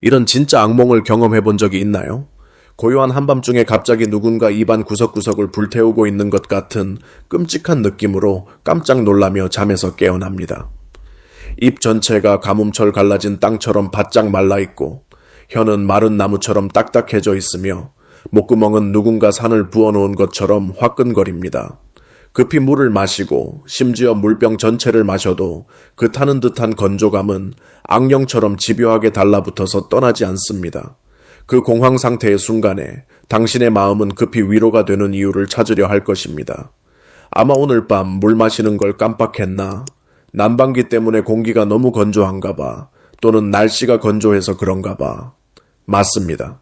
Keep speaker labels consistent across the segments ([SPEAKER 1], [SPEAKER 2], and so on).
[SPEAKER 1] 이런 진짜 악몽을 경험해 본 적이 있나요? 고요한 한밤중에 갑자기 누군가 입안 구석구석을 불태우고 있는 것 같은 끔찍한 느낌으로 깜짝 놀라며 잠에서 깨어납니다. 입 전체가 가뭄철 갈라진 땅처럼 바짝 말라있고 혀는 마른 나무처럼 딱딱해져 있으며 목구멍은 누군가 산을 부어놓은 것처럼 화끈거립니다. 급히 물을 마시고 심지어 물병 전체를 마셔도 그 타는 듯한 건조감은 악령처럼 집요하게 달라붙어서 떠나지 않습니다. 그 공황 상태의 순간에 당신의 마음은 급히 위로가 되는 이유를 찾으려 할 것입니다. 아마 오늘 밤 물 마시는 걸 깜빡했나? 난방기 때문에 공기가 너무 건조한가 봐. 또는 날씨가 건조해서 그런가 봐. 맞습니다.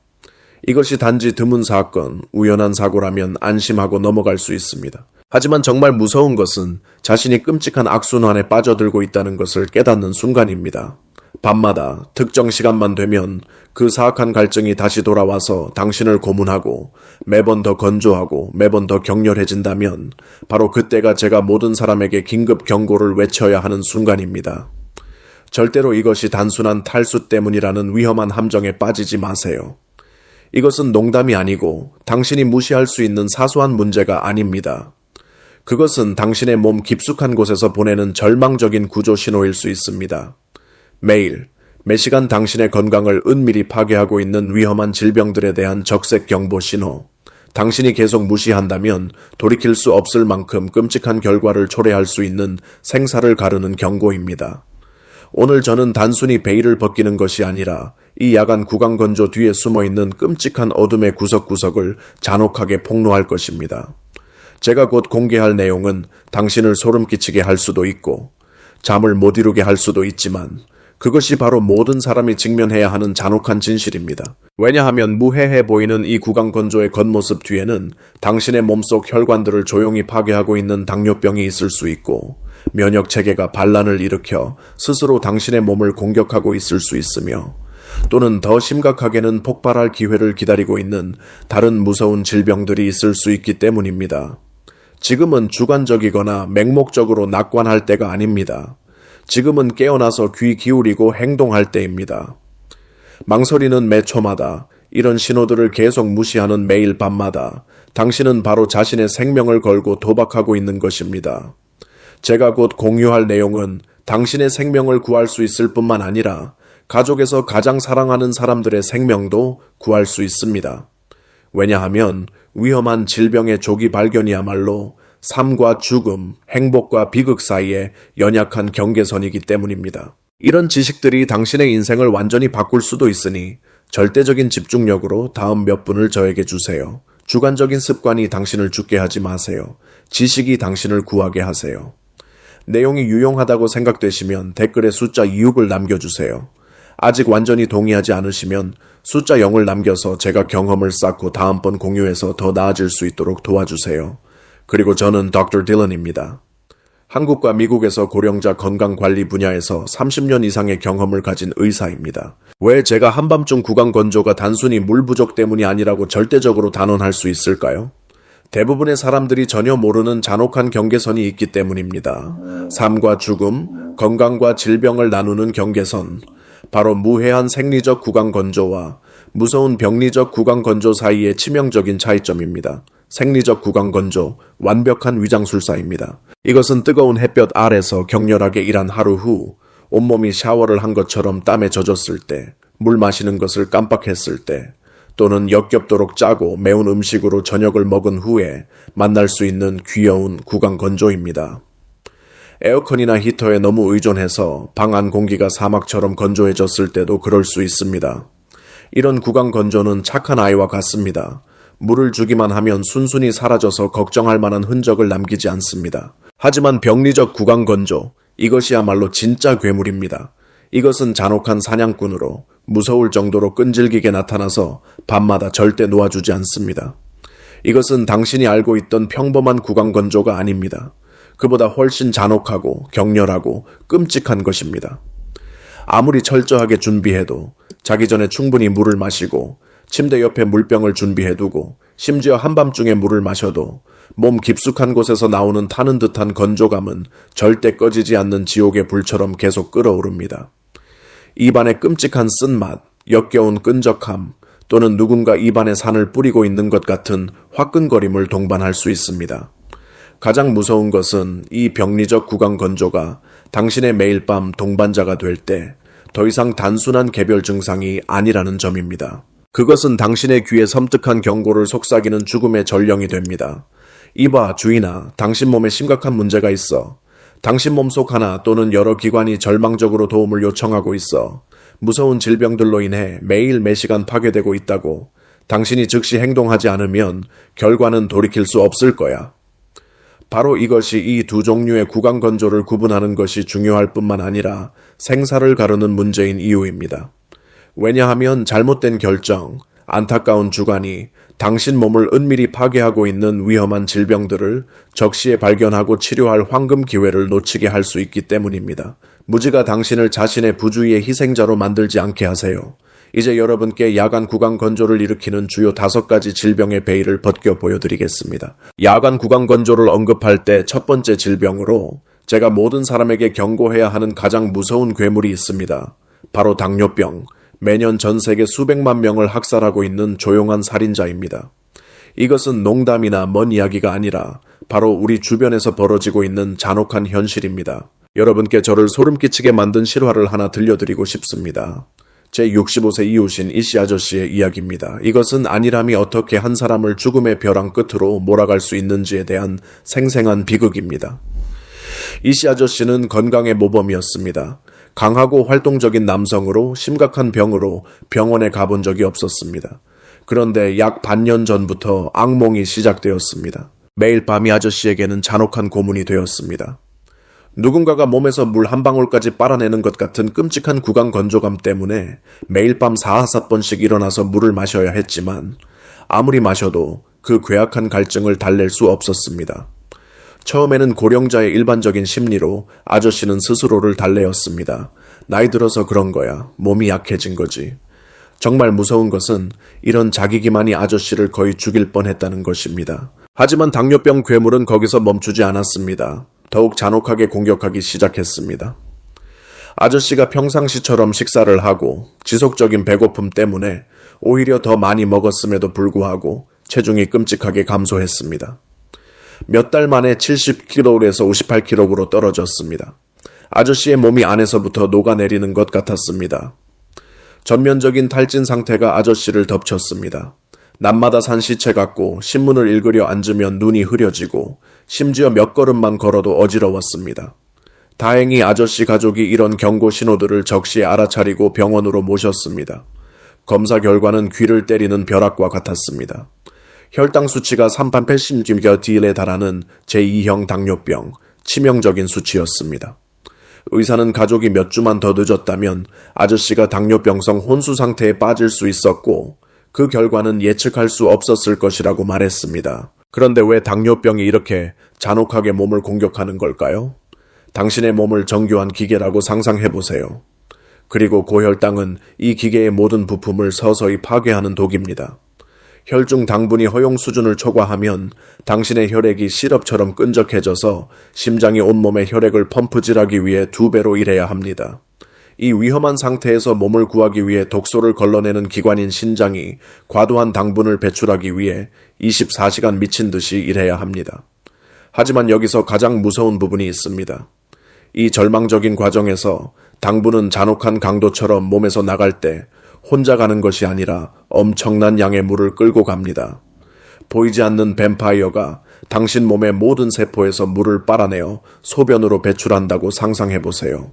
[SPEAKER 1] 이것이 단지 드문 사건, 우연한 사고라면 안심하고 넘어갈 수 있습니다. 하지만 정말 무서운 것은 자신이 끔찍한 악순환에 빠져들고 있다는 것을 깨닫는 순간입니다. 밤마다 특정 시간만 되면 그 사악한 갈증이 다시 돌아와서 당신을 고문하고 매번 더 건조하고 매번 더 격렬해진다면 바로 그때가 제가 모든 사람에게 긴급 경고를 외쳐야 하는 순간입니다. 절대로 이것이 단순한 탈수 때문이라는 위험한 함정에 빠지지 마세요. 이것은 농담이 아니고 당신이 무시할 수 있는 사소한 문제가 아닙니다. 그것은 당신의 몸 깊숙한 곳에서 보내는 절망적인 구조 신호일 수 있습니다. 매일, 매시간 당신의 건강을 은밀히 파괴하고 있는 위험한 질병들에 대한 적색 경보 신호. 당신이 계속 무시한다면 돌이킬 수 없을 만큼 끔찍한 결과를 초래할 수 있는 생사를 가르는 경고입니다. 오늘 저는 단순히 베일을 벗기는 것이 아니라 이 야간 구강건조 뒤에 숨어있는 끔찍한 어둠의 구석구석을 잔혹하게 폭로할 것입니다. 제가 곧 공개할 내용은 당신을 소름 끼치게 할 수도 있고 잠을 못 이루게 할 수도 있지만 그것이 바로 모든 사람이 직면해야 하는 잔혹한 진실입니다. 왜냐하면 무해해 보이는 이 구강건조의 겉모습 뒤에는 당신의 몸속 혈관들을 조용히 파괴하고 있는 당뇨병이 있을 수 있고 면역체계가 반란을 일으켜 스스로 당신의 몸을 공격하고 있을 수 있으며 또는 더 심각하게는 폭발할 기회를 기다리고 있는 다른 무서운 질병들이 있을 수 있기 때문입니다. 지금은 주관적이거나 맹목적으로 낙관할 때가 아닙니다. 지금은 깨어나서 귀 기울이고 행동할 때입니다. 망설이는 매 초마다 이런 신호들을 계속 무시하는 매일 밤마다 당신은 바로 자신의 생명을 걸고 도박하고 있는 것입니다. 제가 곧 공유할 내용은 당신의 생명을 구할 수 있을 뿐만 아니라 가족에서 가장 사랑하는 사람들의 생명도 구할 수 있습니다. 왜냐하면 위험한 질병의 조기 발견이야말로 삶과 죽음, 행복과 비극 사이의 연약한 경계선이기 때문입니다. 이런 지식들이 당신의 인생을 완전히 바꿀 수도 있으니 절대적인 집중력으로 다음 몇 분을 저에게 주세요. 주관적인 습관이 당신을 죽게 하지 마세요. 지식이 당신을 구하게 하세요. 내용이 유용하다고 생각되시면 댓글에 숫자 6을 남겨주세요. 아직 완전히 동의하지 않으시면 숫자 0을 남겨서 제가 경험을 쌓고 다음번 공유해서 더 나아질 수 있도록 도와주세요. 그리고 저는 Dr. Dylan입니다. 한국과 미국에서 고령자 건강관리 분야에서 30년 이상의 경험을 가진 의사입니다. 왜 제가 한밤중 구강건조가 단순히 물 부족 때문이 아니라고 절대적으로 단언할 수 있을까요? 대부분의 사람들이 전혀 모르는 잔혹한 경계선이 있기 때문입니다. 삶과 죽음, 건강과 질병을 나누는 경계선, 바로 무해한 생리적 구강건조와 무서운 병리적 구강건조 사이의 치명적인 차이점입니다. 생리적 구강건조, 완벽한 위장술사입니다. 이것은 뜨거운 햇볕 아래서 격렬하게 일한 하루 후 온몸이 샤워를 한 것처럼 땀에 젖었을 때, 물 마시는 것을 깜빡했을 때, 또는 역겹도록 짜고 매운 음식으로 저녁을 먹은 후에 만날 수 있는 귀여운 구강건조입니다. 에어컨이나 히터에 너무 의존해서 방 안 공기가 사막처럼 건조해졌을 때도 그럴 수 있습니다. 이런 구강건조는 착한 아이와 같습니다. 물을 주기만 하면 순순히 사라져서 걱정할 만한 흔적을 남기지 않습니다. 하지만 병리적 구강건조, 이것이야말로 진짜 괴물입니다. 이것은 잔혹한 사냥꾼으로 무서울 정도로 끈질기게 나타나서 밤마다 절대 놓아주지 않습니다. 이것은 당신이 알고 있던 평범한 구강건조가 아닙니다. 그보다 훨씬 잔혹하고 격렬하고 끔찍한 것입니다. 아무리 철저하게 준비해도 자기 전에 충분히 물을 마시고 침대 옆에 물병을 준비해두고 심지어 한밤중에 물을 마셔도 몸 깊숙한 곳에서 나오는 타는 듯한 건조감은 절대 꺼지지 않는 지옥의 불처럼 계속 끓어오릅니다. 입안의 끔찍한 쓴맛, 역겨운 끈적함 또는 누군가 입안에 산을 뿌리고 있는 것 같은 화끈거림을 동반할 수 있습니다. 가장 무서운 것은 이 병리적 구강 건조가 당신의 매일 밤 동반자가 될 때 더 이상 단순한 개별 증상이 아니라는 점입니다. 그것은 당신의 귀에 섬뜩한 경고를 속삭이는 죽음의 전령이 됩니다. 이봐 주인아, 당신 몸에 심각한 문제가 있어. 당신 몸속 하나 또는 여러 기관이 절망적으로 도움을 요청하고 있어. 무서운 질병들로 인해 매일 매시간 파괴되고 있다고. 당신이 즉시 행동하지 않으면 결과는 돌이킬 수 없을 거야. 바로 이것이 이 두 종류의 구강 건조를 구분하는 것이 중요할 뿐만 아니라 생사를 가르는 문제인 이유입니다. 왜냐하면 잘못된 결정, 안타까운 주관이 당신 몸을 은밀히 파괴하고 있는 위험한 질병들을 적시에 발견하고 치료할 황금 기회를 놓치게 할 수 있기 때문입니다. 무지가 당신을 자신의 부주의의 희생자로 만들지 않게 하세요. 이제 여러분께 야간 구강 건조를 일으키는 주요 5가지 질병의 베일을 벗겨 보여드리겠습니다. 야간 구강 건조를 언급할 때 첫 번째 질병으로 제가 모든 사람에게 경고해야 하는 가장 무서운 괴물이 있습니다. 바로 당뇨병, 매년 전 세계 수백만 명을 학살하고 있는 조용한 살인자입니다. 이것은 농담이나 먼 이야기가 아니라 바로 우리 주변에서 벌어지고 있는 잔혹한 현실입니다. 여러분께 저를 소름 끼치게 만든 실화를 하나 들려드리고 싶습니다. 제 65세 이웃인 이씨 아저씨의 이야기입니다. 이것은 안일함이 어떻게 한 사람을 죽음의 벼랑 끝으로 몰아갈 수 있는지에 대한 생생한 비극입니다. 이씨 아저씨는 건강의 모범이었습니다. 강하고 활동적인 남성으로 심각한 병으로 병원에 가본 적이 없었습니다. 그런데 약 반년 전부터 악몽이 시작되었습니다. 매일 밤이 아저씨에게는 잔혹한 고문이 되었습니다. 누군가가 몸에서 물 한 방울까지 빨아내는 것 같은 끔찍한 구강 건조감 때문에 매일 밤 4~5번씩 일어나서 물을 마셔야 했지만 아무리 마셔도 그 괴악한 갈증을 달랠 수 없었습니다. 처음에는 고령자의 일반적인 심리로 아저씨는 스스로를 달래었습니다. 나이 들어서 그런 거야. 몸이 약해진 거지. 정말 무서운 것은 이런 자기 기만이 아저씨를 거의 죽일 뻔했다는 것입니다. 하지만 당뇨병 괴물은 거기서 멈추지 않았습니다. 더욱 잔혹하게 공격하기 시작했습니다. 아저씨가 평상시처럼 식사를 하고 지속적인 배고픔 때문에 오히려 더 많이 먹었음에도 불구하고 체중이 끔찍하게 감소했습니다. 몇 달 만에 70kg에서 58kg로 떨어졌습니다. 아저씨의 몸이 안에서부터 녹아내리는 것 같았습니다. 전면적인 탈진 상태가 아저씨를 덮쳤습니다. 낮마다 산 시체 같고 신문을 읽으려 앉으면 눈이 흐려지고 심지어 몇 걸음만 걸어도 어지러웠습니다. 다행히 아저씨 가족이 이런 경고 신호들을 적시에 알아차리고 병원으로 모셨습니다. 검사 결과는 귀를 때리는 벼락과 같았습니다. 혈당 수치가 380mg/dl에 달하는 제2형 당뇨병, 치명적인 수치였습니다. 의사는 가족이 몇 주만 더 늦었다면 아저씨가 당뇨병성 혼수 상태에 빠질 수 있었고 그 결과는 예측할 수 없었을 것이라고 말했습니다. 그런데 왜 당뇨병이 이렇게 잔혹하게 몸을 공격하는 걸까요? 당신의 몸을 정교한 기계라고 상상해보세요. 그리고 고혈당은 이 기계의 모든 부품을 서서히 파괴하는 독입니다. 혈중 당분이 허용 수준을 초과하면 당신의 혈액이 시럽처럼 끈적해져서 심장이 온몸에 혈액을 펌프질하기 위해 2배로 일해야 합니다. 이 위험한 상태에서 몸을 구하기 위해 독소를 걸러내는 기관인 신장이 과도한 당분을 배출하기 위해 24시간 미친 듯이 일해야 합니다. 하지만 여기서 가장 무서운 부분이 있습니다. 이 절망적인 과정에서 당분은 잔혹한 강도처럼 몸에서 나갈 때 혼자 가는 것이 아니라 엄청난 양의 물을 끌고 갑니다. 보이지 않는 뱀파이어가 당신 몸의 모든 세포에서 물을 빨아내어 소변으로 배출한다고 상상해보세요.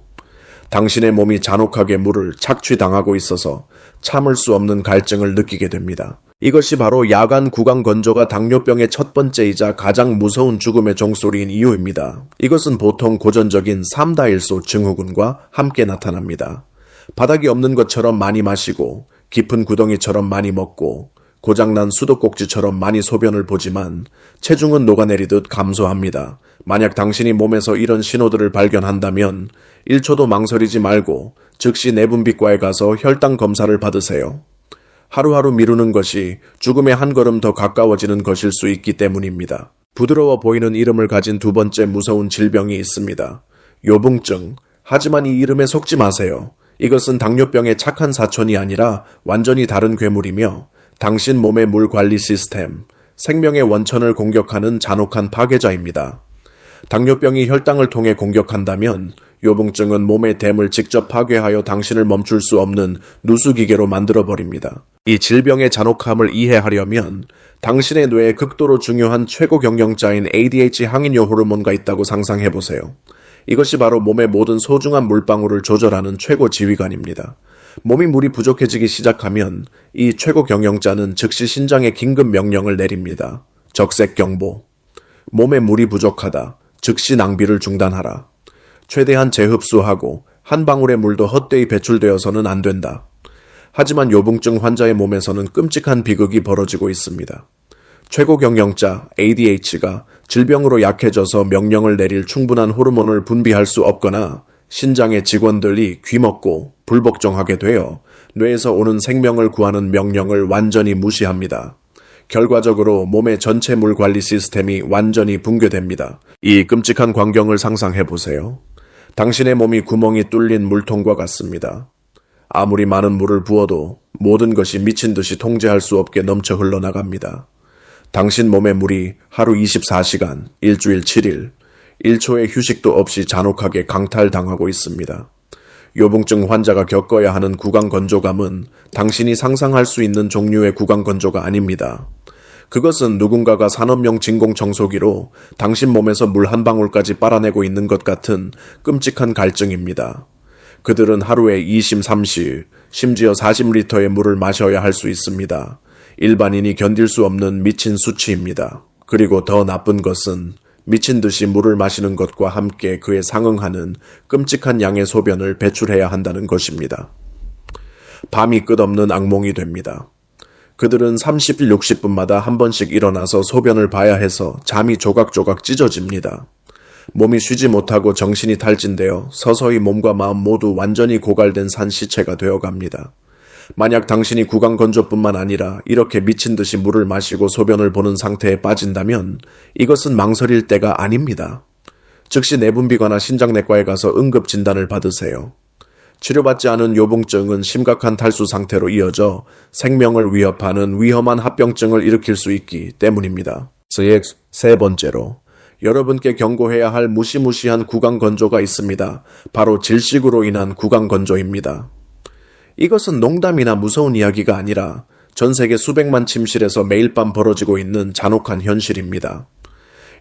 [SPEAKER 1] 당신의 몸이 잔혹하게 물을 착취당하고 있어서 참을 수 없는 갈증을 느끼게 됩니다. 이것이 바로 야간 구강 건조가 당뇨병의 첫 번째이자 가장 무서운 죽음의 종소리인 이유입니다. 이것은 보통 고전적인 3다일소 증후군과 함께 나타납니다. 바닥이 없는 것처럼 많이 마시고 깊은 구덩이처럼 많이 먹고 고장난 수도꼭지처럼 많이 소변을 보지만 체중은 녹아내리듯 감소합니다. 만약 당신이 몸에서 이런 신호들을 발견한다면 1초도 망설이지 말고 즉시 내분비과에 가서 혈당 검사를 받으세요. 하루하루 미루는 것이 죽음에 한 걸음 더 가까워지는 것일 수 있기 때문입니다. 부드러워 보이는 이름을 가진 두 번째 무서운 질병이 있습니다. 요붕증. 하지만 이 이름에 속지 마세요. 이것은 당뇨병의 착한 사촌이 아니라 완전히 다른 괴물이며 당신 몸의 물 관리 시스템, 생명의 원천을 공격하는 잔혹한 파괴자입니다. 당뇨병이 혈당을 통해 공격한다면 요붕증은 몸의 댐을 직접 파괴하여 당신을 멈출 수 없는 누수기계로 만들어버립니다. 이 질병의 잔혹함을 이해하려면 당신의 뇌에 극도로 중요한 최고 경영자인 ADH 항인효 호르몬가 있다고 상상해보세요. 이것이 바로 몸의 모든 소중한 물방울을 조절하는 최고 지휘관입니다. 몸이 물이 부족해지기 시작하면 이 최고 경영자는 즉시 신장에 긴급 명령을 내립니다. 적색 경보. 몸에 물이 부족하다. 즉시 낭비를 중단하라. 최대한 재흡수하고 한 방울의 물도 헛되이 배출되어서는 안 된다. 하지만 요붕증 환자의 몸에서는 끔찍한 비극이 벌어지고 있습니다. 최고 경영자 ADH가 질병으로 약해져서 명령을 내릴 충분한 호르몬을 분비할 수 없거나 신장의 직원들이 귀먹고 불복종하게 되어 뇌에서 오는 생명을 구하는 명령을 완전히 무시합니다. 결과적으로 몸의 전체 물 관리 시스템이 완전히 붕괴됩니다. 이 끔찍한 광경을 상상해보세요. 당신의 몸이 구멍이 뚫린 물통과 같습니다. 아무리 많은 물을 부어도 모든 것이 미친 듯이 통제할 수 없게 넘쳐 흘러나갑니다. 당신 몸의 물이 하루 24시간, 일주일 7일, 1초의 휴식도 없이 잔혹하게 강탈당하고 있습니다. 요붕증 환자가 겪어야 하는 구강건조감은 당신이 상상할 수 있는 종류의 구강건조가 아닙니다. 그것은 누군가가 산업용 진공청소기로 당신 몸에서 물 한 방울까지 빨아내고 있는 것 같은 끔찍한 갈증입니다. 그들은 하루에 23시, 심지어 40리터의 물을 마셔야 할 수 있습니다. 일반인이 견딜 수 없는 미친 수치입니다. 그리고 더 나쁜 것은 미친 듯이 물을 마시는 것과 함께 그에 상응하는 끔찍한 양의 소변을 배출해야 한다는 것입니다. 밤이 끝없는 악몽이 됩니다. 그들은 30일 60분마다 한 번씩 일어나서 소변을 봐야 해서 잠이 조각조각 찢어집니다. 몸이 쉬지 못하고 정신이 탈진되어 서서히 몸과 마음 모두 완전히 고갈된 산 시체가 되어갑니다. 만약 당신이 구강건조뿐만 아니라 이렇게 미친 듯이 물을 마시고 소변을 보는 상태에 빠진다면 이것은 망설일 때가 아닙니다. 즉시 내분비관이나 신장내과에 가서 응급 진단을 받으세요. 치료받지 않은 요붕증은 심각한 탈수 상태로 이어져 생명을 위협하는 위험한 합병증을 일으킬 수 있기 때문입니다. 세 번째로 여러분께 경고해야 할 무시무시한 구강건조가 있습니다. 바로 질식으로 인한 구강건조입니다. 이것은 농담이나 무서운 이야기가 아니라 전 세계 수백만 침실에서 매일 밤 벌어지고 있는 잔혹한 현실입니다.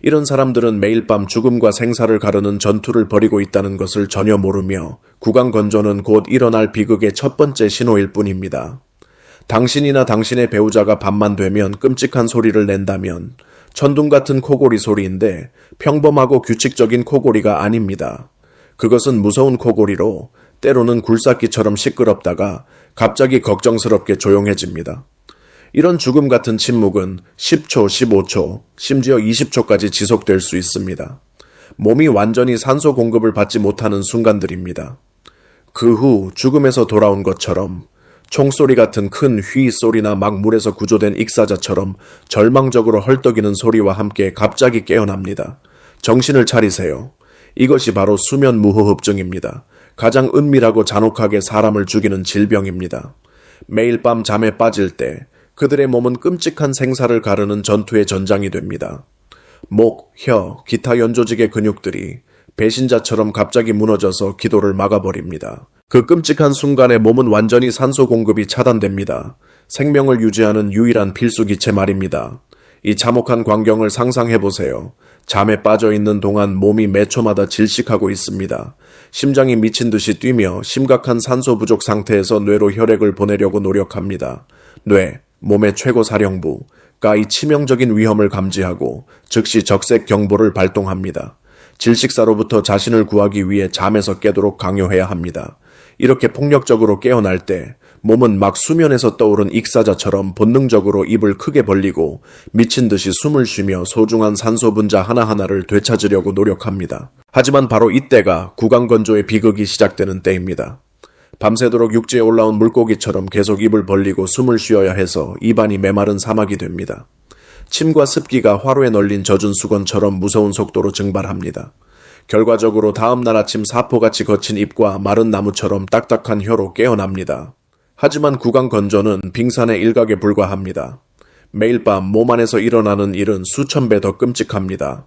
[SPEAKER 1] 이런 사람들은 매일 밤 죽음과 생사를 가르는 전투를 벌이고 있다는 것을 전혀 모르며 구강건조는 곧 일어날 비극의 첫 번째 신호일 뿐입니다. 당신이나 당신의 배우자가 밤만 되면 끔찍한 소리를 낸다면 천둥 같은 코골이 소리인데 평범하고 규칙적인 코골이가 아닙니다. 그것은 무서운 코골이로 때로는 굴삭기처럼 시끄럽다가 갑자기 걱정스럽게 조용해집니다. 이런 죽음 같은 침묵은 10초, 15초, 심지어 20초까지 지속될 수 있습니다. 몸이 완전히 산소 공급을 받지 못하는 순간들입니다. 그 후 죽음에서 돌아온 것처럼 총소리 같은 큰 휘 소리나 막 물에서 구조된 익사자처럼 절망적으로 헐떡이는 소리와 함께 갑자기 깨어납니다. 정신을 차리세요. 이것이 바로 수면 무호흡증입니다. 가장 은밀하고 잔혹하게 사람을 죽이는 질병입니다. 매일 밤 잠에 빠질 때 그들의 몸은 끔찍한 생사를 가르는 전투의 전장이 됩니다. 목, 혀, 기타 연조직의 근육들이 배신자처럼 갑자기 무너져서 기도를 막아버립니다. 그 끔찍한 순간에 몸은 완전히 산소 공급이 차단됩니다. 생명을 유지하는 유일한 필수 기체 말입니다. 이 참혹한 광경을 상상해보세요. 잠에 빠져있는 동안 몸이 매 초마다 질식하고 있습니다. 심장이 미친 듯이 뛰며 심각한 산소 부족 상태에서 뇌로 혈액을 보내려고 노력합니다. 뇌, 몸의 최고 사령부가 이 치명적인 위험을 감지하고 즉시 적색 경보를 발동합니다. 질식사로부터 자신을 구하기 위해 잠에서 깨도록 강요해야 합니다. 이렇게 폭력적으로 깨어날 때 몸은 막 수면에서 떠오른 익사자처럼 본능적으로 입을 크게 벌리고 미친 듯이 숨을 쉬며 소중한 산소 분자 하나하나를 되찾으려고 노력합니다. 하지만 바로 이때가 구강건조의 비극이 시작되는 때입니다. 밤새도록 육지에 올라온 물고기처럼 계속 입을 벌리고 숨을 쉬어야 해서 입안이 메마른 사막이 됩니다. 침과 습기가 화로에 널린 젖은 수건처럼 무서운 속도로 증발합니다. 결과적으로 다음날 아침 사포같이 거친 입과 마른 나무처럼 딱딱한 혀로 깨어납니다. 하지만 구강건조는 빙산의 일각에 불과합니다. 매일 밤 몸 안에서 일어나는 일은 수천 배 더 끔찍합니다.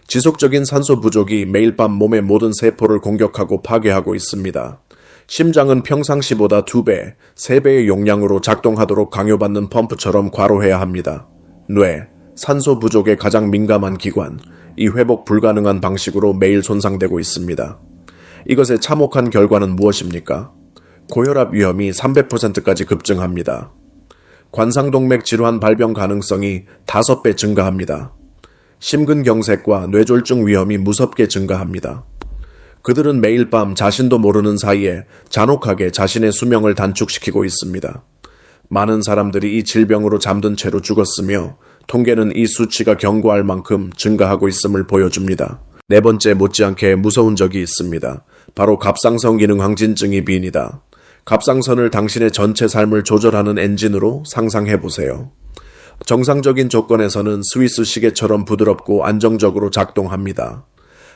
[SPEAKER 1] 지속적인 산소 부족이 매일 밤 몸의 모든 세포를 공격하고 파괴하고 있습니다. 심장은 평상시보다 2배, 3배의 용량으로 작동하도록 강요받는 펌프처럼 과로해야 합니다. 뇌, 산소 부족에 가장 민감한 기관, 이 회복 불가능한 방식으로 매일 손상되고 있습니다. 이것의 참혹한 결과는 무엇입니까? 고혈압 위험이 300%까지 급증합니다. 관상동맥 질환 발병 가능성이 5배 증가합니다. 심근경색과 뇌졸중 위험이 무섭게 증가합니다. 그들은 매일 밤 자신도 모르는 사이에 잔혹하게 자신의 수명을 단축시키고 있습니다. 많은 사람들이 이 질병으로 잠든 채로 죽었으며 통계는 이 수치가 경고할 만큼 증가하고 있음을 보여줍니다. 네 번째, 못지않게 무서운 적이 있습니다. 바로 갑상선 기능 항진증이 빈이다. 갑상선을 당신의 전체 삶을 조절하는 엔진으로 상상해보세요. 정상적인 조건에서는 스위스 시계처럼 부드럽고 안정적으로 작동합니다.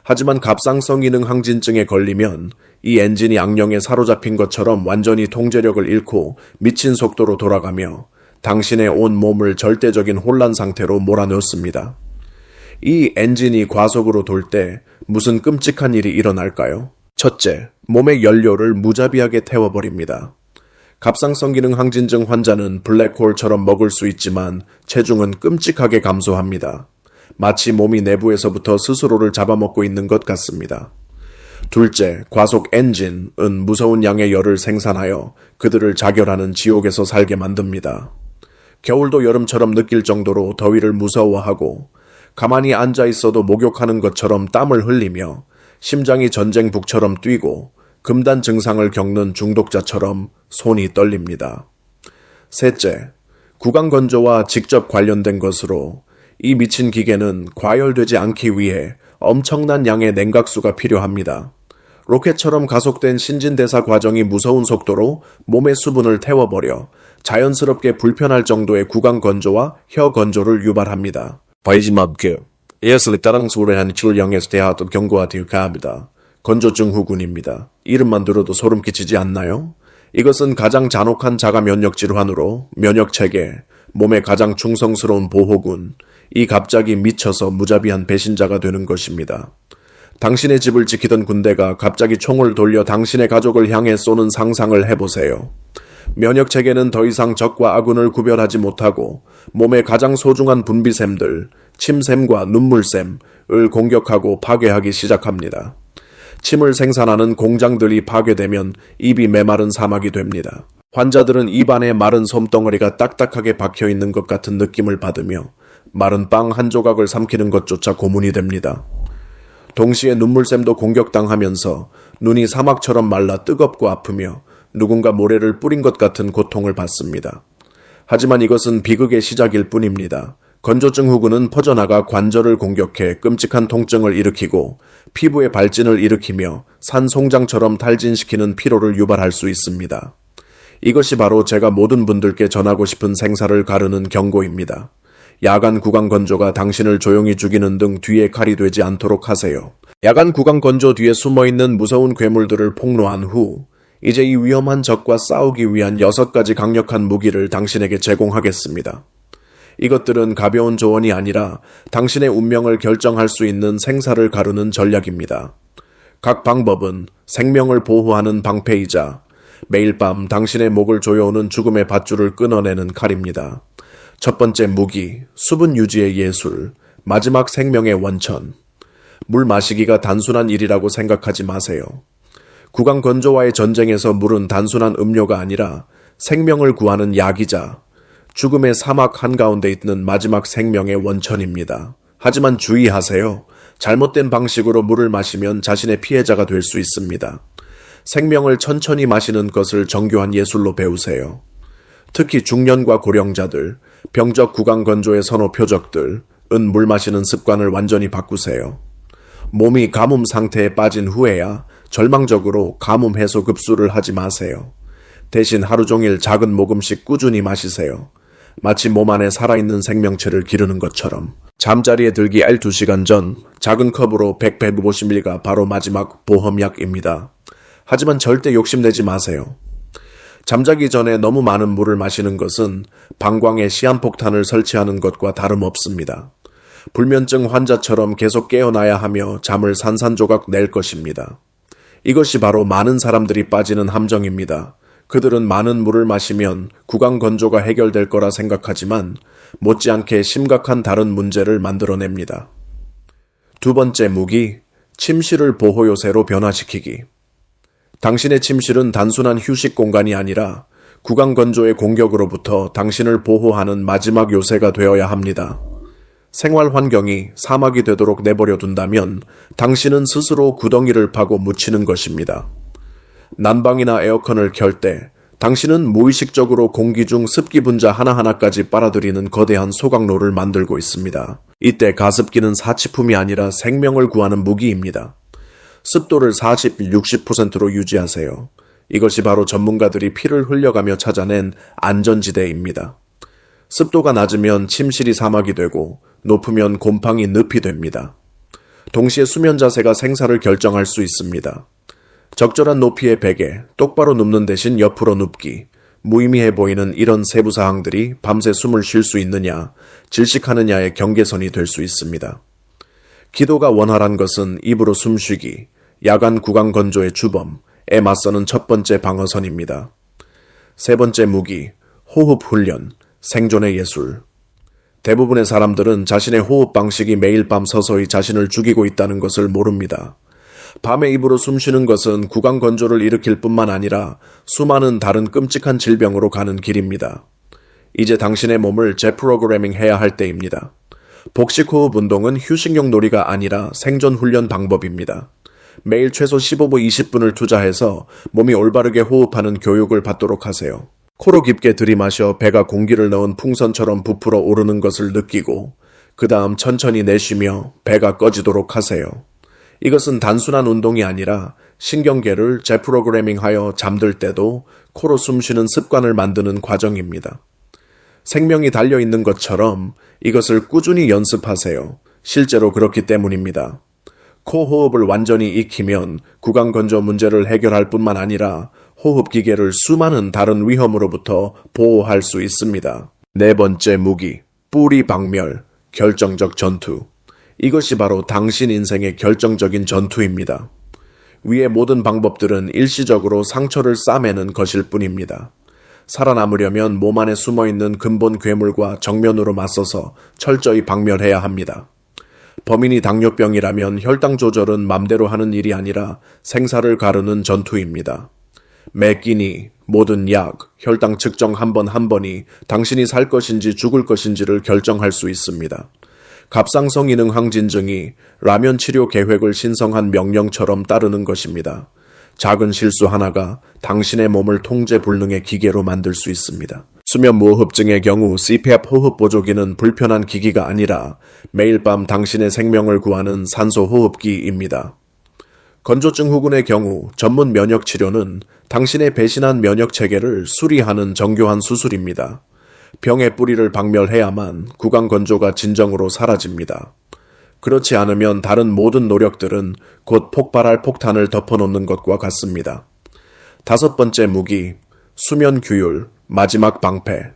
[SPEAKER 1] 하지만 갑상선 기능 항진증에 걸리면 이 엔진이 악령에 사로잡힌 것처럼 완전히 통제력을 잃고 미친 속도로 돌아가며 당신의 온 몸을 절대적인 혼란 상태로 몰아넣습니다. 이 엔진이 과속으로 돌 때 무슨 끔찍한 일이 일어날까요? 첫째, 몸의 연료를 무자비하게 태워버립니다. 갑상선 기능 항진증 환자는 블랙홀처럼 먹을 수 있지만 체중은 끔찍하게 감소합니다. 마치 몸이 내부에서부터 스스로를 잡아먹고 있는 것 같습니다. 둘째, 과속 엔진은 무서운 양의 열을 생산하여 그들을 자결하는 지옥에서 살게 만듭니다. 겨울도 여름처럼 느낄 정도로 더위를 무서워하고 가만히 앉아 있어도 목욕하는 것처럼 땀을 흘리며 심장이 전쟁북처럼 뛰고 금단 증상을 겪는 중독자처럼 손이 떨립니다. 셋째, 구강건조와 직접 관련된 것으로 이 미친 기계는 과열되지 않기 위해 엄청난 양의 냉각수가 필요합니다. 로켓처럼 가속된 신진대사 과정이 무서운 속도로 몸의 수분을 태워버려 자연스럽게 불편할 정도의 구강건조와 혀건조를 유발합니다. 바이지맙게 예슬리 따랑수레한 질량에서 대하던 경고와 뒤가합니다. 건조증 후군입니다. 이름만 들어도 소름 끼치지 않나요? 이것은 가장 잔혹한 자가 면역 질환으로 면역체계, 몸의 가장 충성스러운 보호군, 이 갑자기 미쳐서 무자비한 배신자가 되는 것입니다. 당신의 집을 지키던 군대가 갑자기 총을 돌려 당신의 가족을 향해 쏘는 상상을 해보세요. 면역체계는 더 이상 적과 아군을 구별하지 못하고 몸의 가장 소중한 분비샘들, 침샘과 눈물샘을 공격하고 파괴하기 시작합니다. 침을 생산하는 공장들이 파괴되면 입이 메마른 사막이 됩니다. 환자들은 입안에 마른 솜덩어리가 딱딱하게 박혀있는 것 같은 느낌을 받으며 마른 빵 한 조각을 삼키는 것조차 고문이 됩니다. 동시에 눈물샘도 공격당하면서 눈이 사막처럼 말라 뜨겁고 아프며 누군가 모래를 뿌린 것 같은 고통을 받습니다. 하지만 이것은 비극의 시작일 뿐입니다. 건조증 후군은 퍼져나가 관절을 공격해 끔찍한 통증을 일으키고 피부에 발진을 일으키며 산송장처럼 탈진시키는 피로를 유발할 수 있습니다. 이것이 바로 제가 모든 분들께 전하고 싶은 생사를 가르는 경고입니다. 야간 구강 건조가 당신을 조용히 죽이는 등 뒤에 칼이 되지 않도록 하세요. 야간 구강 건조 뒤에 숨어있는 무서운 괴물들을 폭로한 후 이제 이 위험한 적과 싸우기 위한 6가지 강력한 무기를 당신에게 제공하겠습니다. 이것들은 가벼운 조언이 아니라 당신의 운명을 결정할 수 있는 생사를 가르는 전략입니다. 각 방법은 생명을 보호하는 방패이자 매일 밤 당신의 목을 조여오는 죽음의 밧줄을 끊어내는 칼입니다. 첫 번째 무기, 수분 유지의 예술, 마지막 생명의 원천. 물 마시기가 단순한 일이라고 생각하지 마세요. 구강 건조와의 전쟁에서 물은 단순한 음료가 아니라 생명을 구하는 약이자 죽음의 사막 한가운데 있는 마지막 생명의 원천입니다. 하지만 주의하세요. 잘못된 방식으로 물을 마시면 자신의 피해자가 될 수 있습니다. 생명을 천천히 마시는 것을 정교한 예술로 배우세요. 특히 중년과 고령자들, 병적 구강 건조의 선호 표적들은 물 마시는 습관을 완전히 바꾸세요. 몸이 가뭄 상태에 빠진 후에야 절망적으로 가뭄 해소 급수를 하지 마세요. 대신 하루 종일 작은 모금씩 꾸준히 마시세요. 마치 몸 안에 살아있는 생명체를 기르는 것처럼. 잠자리에 들기 12시간 전 작은 컵으로 100-150ml가 바로 마지막 보험약입니다. 하지만 절대 욕심내지 마세요. 잠자기 전에 너무 많은 물을 마시는 것은 방광에 시한폭탄을 설치하는 것과 다름없습니다. 불면증 환자처럼 계속 깨어나야 하며 잠을 산산조각 낼 것입니다. 이것이 바로 많은 사람들이 빠지는 함정입니다. 그들은 많은 물을 마시면 구강 건조가 해결될 거라 생각하지만 못지않게 심각한 다른 문제를 만들어냅니다. 두 번째 무기, 침실을 보호요새로 변화시키기. 당신의 침실은 단순한 휴식 공간이 아니라 구강 건조의 공격으로부터 당신을 보호하는 마지막 요새가 되어야 합니다. 생활 환경이 사막이 되도록 내버려 둔다면 당신은 스스로 구덩이를 파고 묻히는 것입니다. 난방이나 에어컨을 켤 때 당신은 무의식적으로 공기 중 습기 분자 하나하나까지 빨아들이는 거대한 소각로를 만들고 있습니다. 이때 가습기는 사치품이 아니라 생명을 구하는 무기입니다. 습도를 40-60%로 유지하세요. 이것이 바로 전문가들이 피를 흘려가며 찾아낸 안전지대입니다. 습도가 낮으면 침실이 사막이 되고 높으면 곰팡이 늪이 됩니다. 동시에 수면 자세가 생사를 결정할 수 있습니다. 적절한 높이의 베개, 똑바로 눕는 대신 옆으로 눕기, 무의미해 보이는 이런 세부 사항들이 밤새 숨을 쉴 수 있느냐, 질식하느냐의 경계선이 될 수 있습니다. 기도가 원활한 것은 입으로 숨쉬기, 야간 구강 건조의 주범에 맞서는 첫 번째 방어선입니다. 세 번째 무기, 호흡 훈련, 생존의 예술. 대부분의 사람들은 자신의 호흡 방식이 매일 밤 서서히 자신을 죽이고 있다는 것을 모릅니다. 밤에 입으로 숨쉬는 것은 구강 건조를 일으킬 뿐만 아니라 수많은 다른 끔찍한 질병으로 가는 길입니다. 이제 당신의 몸을 재프로그래밍 해야 할 때입니다. 복식호흡 운동은 휴식용 놀이가 아니라 생존 훈련 방법입니다. 매일 최소 15분 20분을 투자해서 몸이 올바르게 호흡하는 교육을 받도록 하세요. 코로 깊게 들이마셔 배가 공기를 넣은 풍선처럼 부풀어 오르는 것을 느끼고 그 다음 천천히 내쉬며 배가 꺼지도록 하세요. 이것은 단순한 운동이 아니라 신경계를 재프로그래밍하여 잠들 때도 코로 숨쉬는 습관을 만드는 과정입니다. 생명이 달려있는 것처럼 이것을 꾸준히 연습하세요. 실제로 그렇기 때문입니다. 코 호흡을 완전히 익히면 구강 건조 문제를 해결할 뿐만 아니라 호흡 기계를 수많은 다른 위험으로부터 보호할 수 있습니다. 네 번째 무기, 뿌리 박멸, 결정적 전투. 이것이 바로 당신 인생의 결정적인 전투입니다. 위의 모든 방법들은 일시적으로 상처를 싸매는 것일 뿐입니다. 살아남으려면 몸 안에 숨어있는 근본 괴물과 정면으로 맞서서 철저히 박멸해야 합니다. 범인이 당뇨병이라면 혈당 조절은 맘대로 하는 일이 아니라 생사를 가르는 전투입니다. 매 끼니, 모든 약, 혈당 측정 한 번 한 번이 당신이 살 것인지 죽을 것인지를 결정할 수 있습니다. 갑상선 기능 항진증이 라면 치료 계획을 신성한 명령처럼 따르는 것입니다. 작은 실수 하나가 당신의 몸을 통제 불능의 기계로 만들 수 있습니다. 수면무호흡증의 경우 CPAP 호흡 보조기는 불편한 기기가 아니라 매일 밤 당신의 생명을 구하는 산소 호흡기입니다. 건조증 후군의 경우 전문 면역 치료는 당신의 배신한 면역 체계를 수리하는 정교한 수술입니다. 병의 뿌리를 박멸해야만 구강 건조가 진정으로 사라집니다. 그렇지 않으면 다른 모든 노력들은 곧 폭발할 폭탄을 덮어놓는 것과 같습니다. 다섯 번째 무기, 수면 규율, 마지막 방패.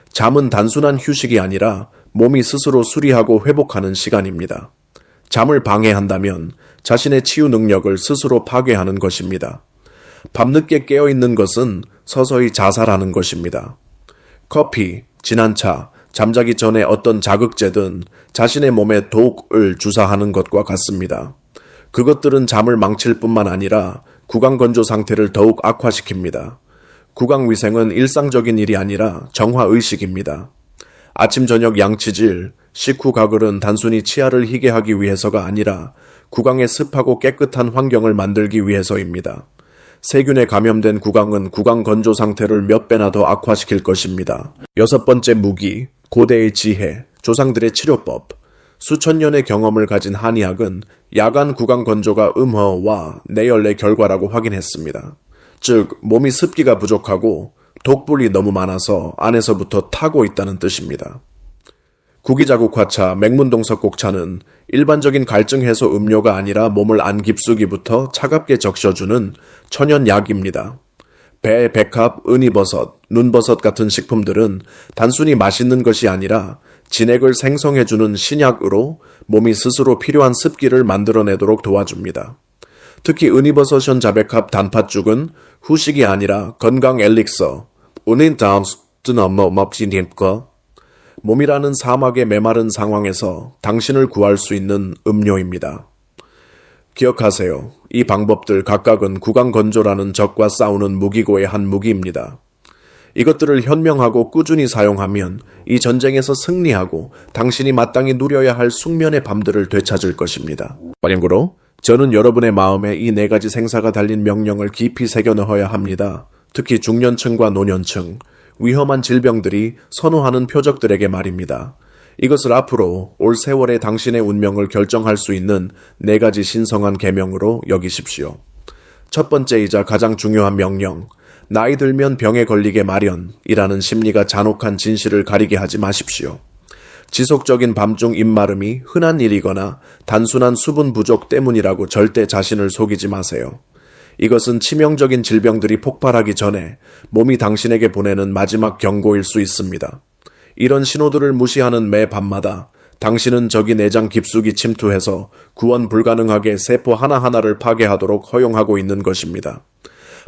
[SPEAKER 1] 잠은 단순한 휴식이 아니라 몸이 스스로 수리하고 회복하는 시간입니다. 잠을 방해한다면 자신의 치유 능력을 스스로 파괴하는 것입니다. 밤늦게 깨어있는 것은 서서히 자살하는 것입니다. 커피, 진한 차, 잠자기 전에 어떤 자극제든 자신의 몸에 독을 주사하는 것과 같습니다. 그것들은 잠을 망칠 뿐만 아니라 구강 건조 상태를 더욱 악화시킵니다. 구강 위생은 일상적인 일이 아니라 정화의식입니다. 아침 저녁 양치질, 식후 가글은 단순히 치아를 희게 하기 위해서가 아니라 구강의 습하고 깨끗한 환경을 만들기 위해서입니다. 세균에 감염된 구강은 구강 건조 상태를 몇 배나 더 악화시킬 것입니다. 여섯 번째 무기, 고대의 지혜, 조상들의 치료법. 수천 년의 경험을 가진 한의학은 야간 구강 건조가 음허와 내열의 결과라고 확인했습니다. 즉, 몸이 습기가 부족하고 독불이 너무 많아서 안에서부터 타고 있다는 뜻입니다. 구기자국화차, 맹문동석곡차는 일반적인 갈증 해소 음료가 아니라 몸을 안 깊숙이부터 차갑게 적셔주는 천연약입니다. 배, 백합, 은이버섯, 눈버섯 같은 식품들은 단순히 맛있는 것이 아니라 진액을 생성해주는 신약으로 몸이 스스로 필요한 습기를 만들어내도록 도와줍니다. 특히 은이버섯현 자백합 단팥죽은 후식이 아니라 건강 엘릭서, 몸이라는 사막의 메마른 상황에서 당신을 구할 수 있는 음료입니다. 기억하세요. 이 방법들 각각은 구강건조라는 적과 싸우는 무기고의 한 무기입니다. 이것들을 현명하고 꾸준히 사용하면 이 전쟁에서 승리하고 당신이 마땅히 누려야 할 숙면의 밤들을 되찾을 것입니다. 참고로 저는 여러분의 마음에 이 4가지 생사가 달린 명령을 깊이 새겨 넣어야 합니다. 특히 중년층과 노년층, 위험한 질병들이 선호하는 표적들에게 말입니다. 이것을 앞으로 올 세월에 당신의 운명을 결정할 수 있는 4가지 신성한 계명으로 여기십시오. 첫 번째이자 가장 중요한 명령, 나이 들면 병에 걸리게 마련이라는 심리가 잔혹한 진실을 가리게 하지 마십시오. 지속적인 밤중 입마름이 흔한 일이거나 단순한 수분 부족 때문이라고 절대 자신을 속이지 마세요. 이것은 치명적인 질병들이 폭발하기 전에 몸이 당신에게 보내는 마지막 경고일 수 있습니다. 이런 신호들을 무시하는 매 밤마다 당신은 적이 내장 깊숙이 침투해서 구원 불가능하게 세포 하나하나를 파괴하도록 허용하고 있는 것입니다.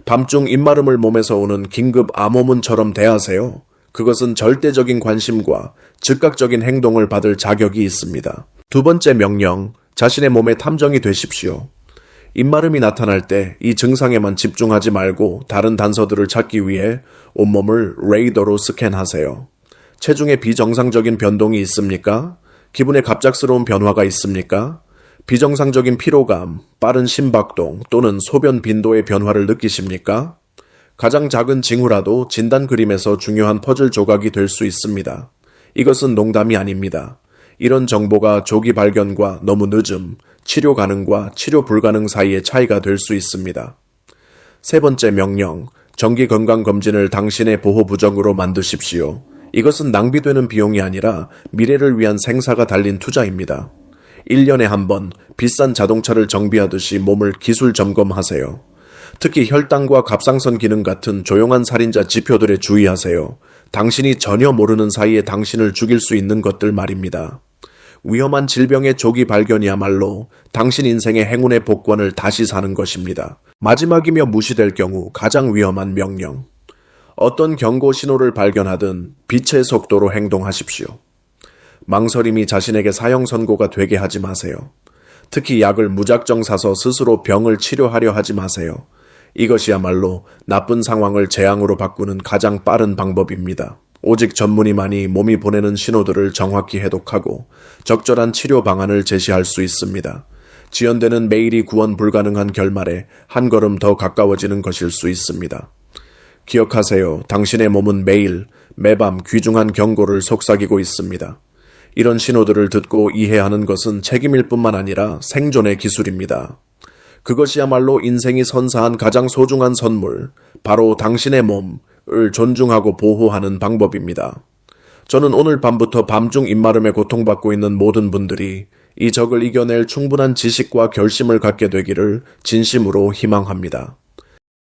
[SPEAKER 1] 밤중 입마름을 몸에서 오는 긴급 암호문처럼 대하세요. 그것은 절대적인 관심과 즉각적인 행동을 받을 자격이 있습니다. 두 번째 명령, 자신의 몸에 탐정이 되십시오. 입마름이 나타날 때 이 증상에만 집중하지 말고 다른 단서들을 찾기 위해 온몸을 레이더로 스캔하세요. 체중에 비정상적인 변동이 있습니까? 기분에 갑작스러운 변화가 있습니까? 비정상적인 피로감, 빠른 심박동 또는 소변 빈도의 변화를 느끼십니까? 가장 작은 징후라도 진단 그림에서 중요한 퍼즐 조각이 될 수 있습니다. 이것은 농담이 아닙니다. 이런 정보가 조기 발견과 너무 늦음, 치료 가능과 치료 불가능 사이의 차이가 될 수 있습니다. 세 번째 명령, 정기 건강검진을 당신의 보호 부정으로 만드십시오. 이것은 낭비되는 비용이 아니라 미래를 위한 생사가 달린 투자입니다. 1년에 한 번 비싼 자동차를 정비하듯이 몸을 기술 점검하세요. 특히 혈당과 갑상선 기능 같은 조용한 살인자 지표들에 주의하세요. 당신이 전혀 모르는 사이에 당신을 죽일 수 있는 것들 말입니다. 위험한 질병의 조기 발견이야말로 당신 인생의 행운의 복권을 다시 사는 것입니다. 마지막이며 무시될 경우 가장 위험한 명령. 어떤 경고 신호를 발견하든 빛의 속도로 행동하십시오. 망설임이 자신에게 사형 선고가 되게 하지 마세요. 특히 약을 무작정 사서 스스로 병을 치료하려 하지 마세요. 이것이야말로 나쁜 상황을 재앙으로 바꾸는 가장 빠른 방법입니다. 오직 전문의만이 몸이 보내는 신호들을 정확히 해독하고 적절한 치료 방안을 제시할 수 있습니다. 지연되는 매일이 구원 불가능한 결말에 한 걸음 더 가까워지는 것일 수 있습니다. 기억하세요. 당신의 몸은 매일, 매밤 귀중한 경고를 속삭이고 있습니다. 이런 신호들을 듣고 이해하는 것은 책임일 뿐만 아니라 생존의 기술입니다. 그것이야말로 인생이 선사한 가장 소중한 선물, 바로 당신의 몸을 존중하고 보호하는 방법입니다. 저는 오늘 밤부터 밤중 입마름에 고통받고 있는 모든 분들이 이 적을 이겨낼 충분한 지식과 결심을 갖게 되기를 진심으로 희망합니다.